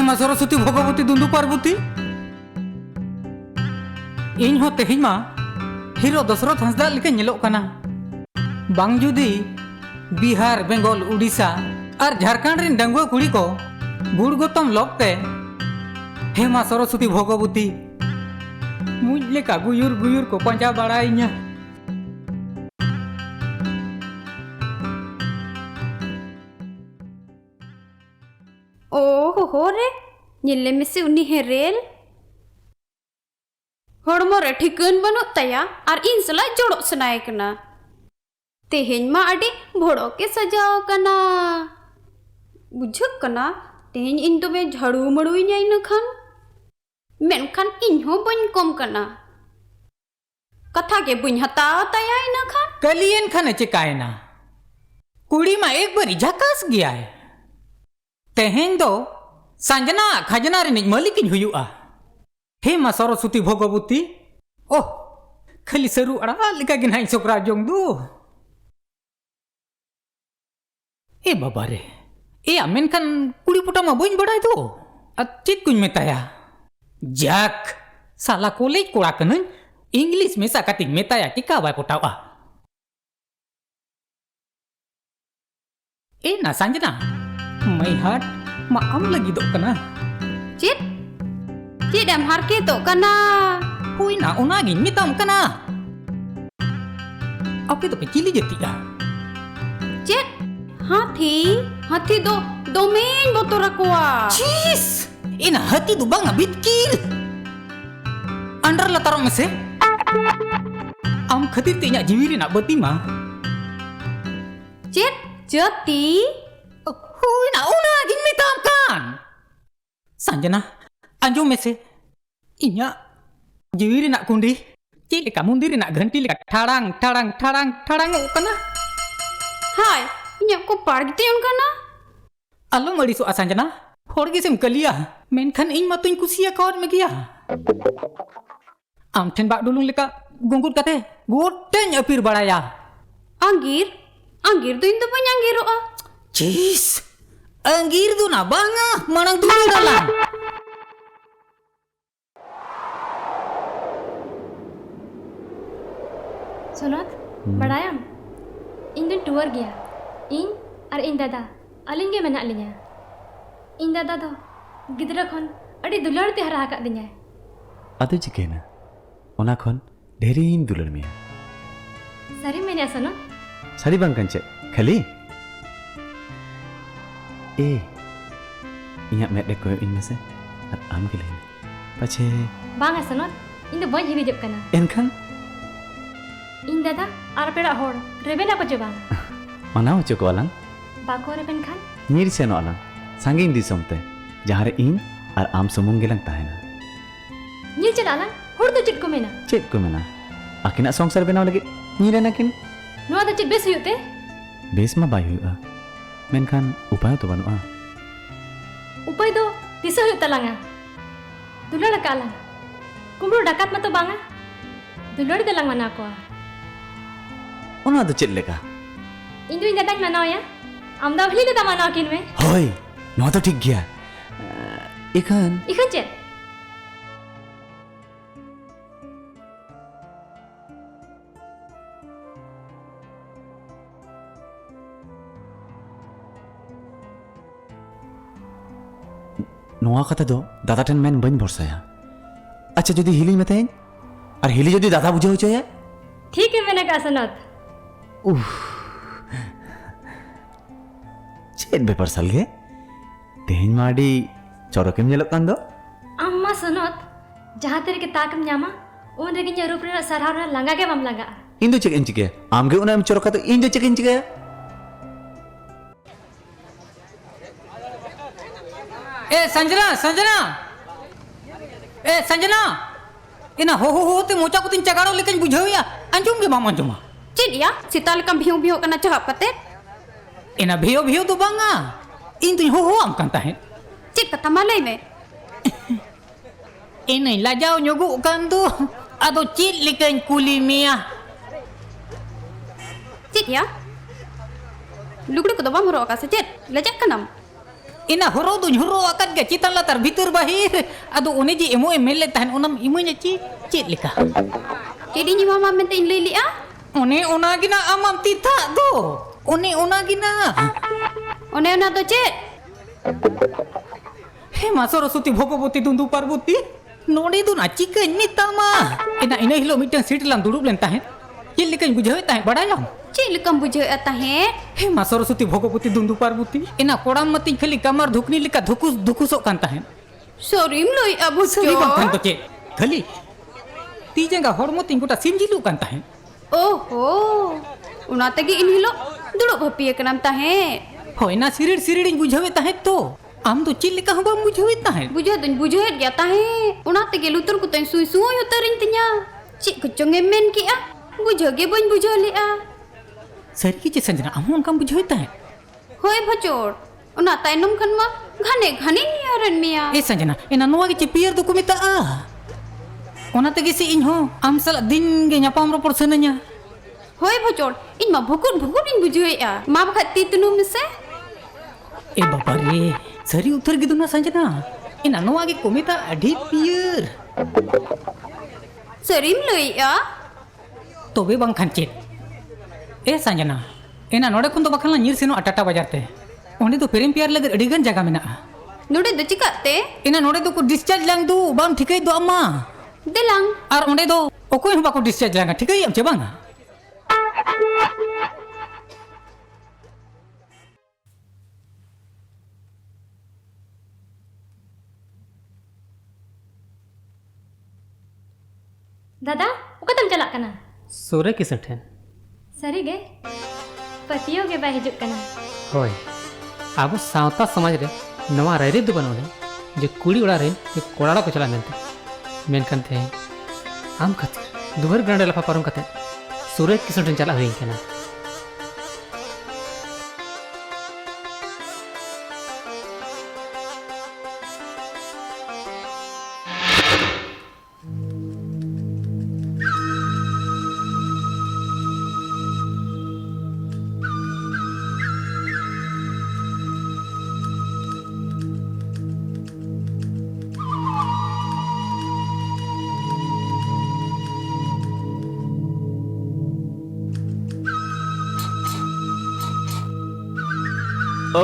मा सरस्वती भगवती दुंदु पार्वती इन हो तेहिं मा हीरो दशरथ हांसदा लेके नेलोग कना बांग जुदी बिहार बेंगल उड़ीसा और झारखंड रिन डांगुआ कुड़ी को गुड़ गोतम लोकते हे मा सरस्वती भगवती मुझ लेका गुयुर गुयुर को पंजा बाड़ाइnya ओ हो रे निले में से उन्नी है रेल हड़मो रे ठिकन बनो तया और इन सला जोड़ो सनाए कना तेहेन मा अडी भोड़ो के सजाओ कना बुझक कना तेहेन इन तो में झाड़ू मड़ुई न्याय न खान मेनखान इन हो बन कम कना कथा के बुन हताओ तया इन खान कलियन खाने चिकायना कुड़ी मा एक बारी झकास गया है तेहेन दो संजना खजना रे मालिकिन हुयुआ हे मा सरस्वती भगवती ओह खाली सरू अड़ा लिका गिन हाई सोकरा जोंग दू ए बाबा रे ए आमेन खान कुड़ी पुटा मा बइन बड़ाई दो चित कुछ मेताया जाक साला कॉलेज कोड़ा कनन इंग्लिश में साकातिंग मेताया कि का बाय पुटावा ए ना संजना मैं हाट मा आम लगी दो कना चित चित एम हार के तो कना हुई ना उना गिन मिताम कना आपे तो पे चिली जतिया चित हाथी हाथी दो मेन बोतोरा कोआ चीस ina hati tu bang bitkil andar latar में से am खातिर तिnya जीवी nak beti ma चित जति हुई ना उना गिन मिताम kan संजना anjung में से inya जीवी nak kundi cili kamu diri nak ganti lek tarang tarang tarang tarang kana हाय इन्या को पार गते उनका ना allo mari so संजना होड़ गिसम कलिया मेनखान इन मातुन कुसिया कौन में गया आम ठेन बाग डुलुंग लेका गुंगुट कते गोटेन अपीर बड़ाया अंगीर अंगीर तो इन तो पन अंगीर आ चीस अंगीर दो ना बांगा मनang dulu dalam सुनत बड़ायम इन दिन टूर गया इन और इन दादा अलिंग के मेना लिया इन दादा दो गिद्रा खन अड़ी दुलार ते हरा का दिया अदु चिकेना ओना खन ढेरीन दुलर मिया सरी मैंने सुनो सरी बंकन चे खाली ए इया में देखो इन में से और आम के लिए पछे बांगा सुनो इन तो बज हिरी जब कना एनखन इन दादा आर पेड़ा होड़ रेबेना को जबांग ओना हो चको अलंग बाको रेबेन खान नीर से नो अलंग सांगिन दिसम ते जहाँ रे इन और आम सुमुंग गेलंग ताहेना नील चलाला होड़ तो चिट को मेना चेत को मेना आकिना संसार बनाव लगे नीरे नाकिन नोआ तो चिट बेस हुयुते बेस मा बाय हुआ मेनखान उपाय तो बनुआ उपाय दो दिसो हुयुत तलांगा दुलार कालांग कुमरो डाकात मतो बांगा दुलार दलांग मना को ओना तो चेत लेका इन दादा मनाया आमदा भली दादा मना किन में होय नो तो ठीक गया इखन इखन चेत नोआ कथा दो दादा ठन मैन बन भरसाया अच्छा जदी हिली में थे और हिली जदी दादा बुझे हो चाहिए ठीक है मैंने कहा सुनत उफ चेत बेपर सलगे तेहन माडी चौरकेम जेलक कान दो अम्मा सुनत जहाँ तेरे के ताकम न्यामा उन रेगिन रूप रे सरहार रे लंगा के मम लंगा इन दो चेक इन चिके आमगे उना एम चौरका तो इन दो चेक इन चिके ए संजना संजना ए संजना इना हो ते मोचा को तिन चगाड़ो लेकिन बुझाविया अंजुम के मामा अंजुमा चित या सिताल कम भियो भियो कना चाह पते इना भियो भियो तो बांगा इन तुम हो आम कांता है चित कथा मालय में इने लाजाव नयोगु kan tu ado cit lekan kuli mia चित या लुगड़ी को दबा मरो का से चित लजक कनम ina horo duñ horo akan ge citan latar bitur bahir adu one ji emo emel tahan onam imunya cit lika Jadi ni mama minta lili ah? one ona gina amam tita do one ona gina One na to cik? he ma Saraswati Bhagawati dundu Parvati node du nachi ke ni tama ina hilo mitang seat lang duduk len tahen cit lika bujhawe tahen badayam Cik lekam bujuk atas he ma Saraswati Bhagawati dundu Parvati ina kodam mati khali kamar dhukni lika dhukusok kan tahen Sorry meloi abu sari bang kan to cit khali ti janga hormo tingkuta simjilu kan tahen Oh, una tegi ini lo duduk bapi kenam tahe. hoi na sirid bujhawe tahen to am to cit lika hong bang bujhawe tahen Bujuk dia tahe. Una tegi lutur ku teng sui uterin tenya. Cik kecong emen ki ah. Bujuk ge boin bujuk li ah. sari ki cit sanjana amon kam bujhawe tahen Hoi bhajor. Una tainom kan ma घने ni aran mia. A Sanjana ina noa ge cipier tu kumita a ona tegi si inho am sala din ge nyapam ropor senanya Hoi bhajor. In ma bhukur in bujuk ah. Ma bakhat ti tunum se. ए बाबा रे सरी उतर गिदु ना Sanjana ina noa ge kumita adi pier Seri meloi ah. tobe bang khan cit A Sanjana ina node khon do bakhala nyir sino atata bajar te onde do perim pier lage adigan jaga mena Nude do cikate. ina node do ko discharge lang du bam thikai do amma Delang. ar onde do okoi hom bako discharge lang thikai am che bang दादा उकातम चलाक कना sore kisan then सरी गे पतियों के bye हिजुक कना होय अब सावता समाज रे नवा रायरे दो बनोले जे कुड़ी उड़ा रे जे कोड़ाड़ा को चला मेनते मेन कंते आम खातिर दुबर ग्रांड लफा पारम कते सूर्य किसन ठन चला होई केना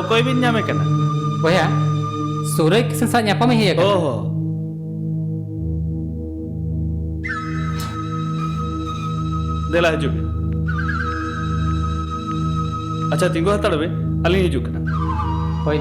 कोई भी ᱧᱟᱢᱮ ᱠᱟᱱᱟ बया सूर्य किसन सा ᱧᱟᱯᱟᱢ ᱦᱮᱭ ᱟᱠᱟᱱᱟ ओहो देला हिजुक बे अच्छा तिंगु हताड़ बे अली हिजुक कना होय